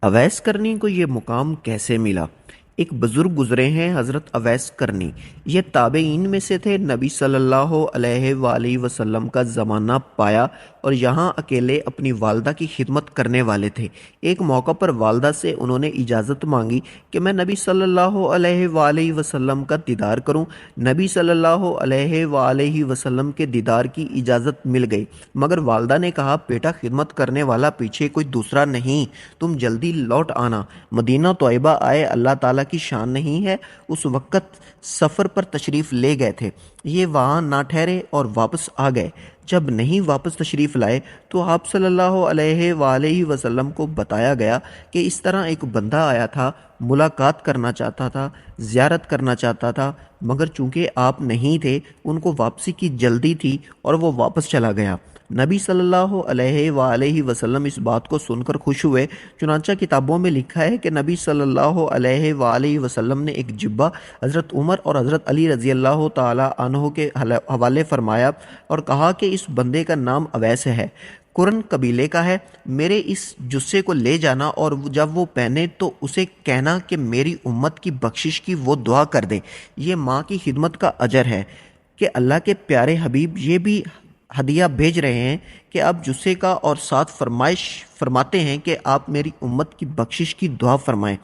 अवैस करनी को ये मुकाम कैसे मिला? एक बुजुर्ग गुजरे हैं, हज़रत अवैस करनी। ये ताबेईन में से थे। नबी सल्लल्लाहु अलैहि वसल्लम का ज़माना पाया और यहाँ अकेले अपनी वालदा की खिदमत करने वाले थे। एक मौका पर वालदा से उन्होंने इजाज़त मांगी कि मैं नबी सल्लल्लाहु अलैहि वसल्लम का दीदार करूँ। नबी सल्लल्लाहु अलैहि वसल्लम के दीदार की इजाज़त मिल गई, मगर वालदा ने कहा, बेटा, खिदमत करने वाला पीछे कोई दूसरा नहीं, तुम जल्दी लौट आना। मदीना तौयबा आए अल्लाह ताला की शान नहीं है। उस वक़्त सफ़र पर तशरीफ़ ले गए थे। ये वहाँ ना ठहरे और वापस आ गए। जब नहीं वापस तशरीफ़ लाए तो आप सल्लल्लाहु अलैहि वसल्लम को बताया गया कि इस तरह एक बंदा आया था, मुलाकात करना चाहता था, ज़ियारत करना चाहता था, मगर चूँकि आप नहीं थे, उनको वापसी की जल्दी थी और वो वापस चला गया। नबी सल्लल्लाहु अलैहि वसल्लम इस बात को सुनकर खुश हुए। चुनांचा किताबों में लिखा है कि नबी सल्लल्लाहु अलैहि वसल्लम ने एक जिब्बा हज़रत उमर और हज़रत अली रज़ी अल्लाह ताला अन्हो के हवाले फरमाया और कहा कि इस बंदे का नाम अवैस है, कुरन कबीले का है। मेरे इस जुस्से को ले जाना और जब वो पहने तो उसे कहना कि मेरी उम्मत की बख्शिश की वो दुआ कर दे। ये माँ की खिदमत का अजर है कि अल्लाह के प्यारे हबीब ये भी हदिया भेज रहे हैं कि आप जुस्से का और साथ फरमाइश फरमाते हैं कि आप मेरी उम्मत की बख्शिश की दुआ फरमाएं।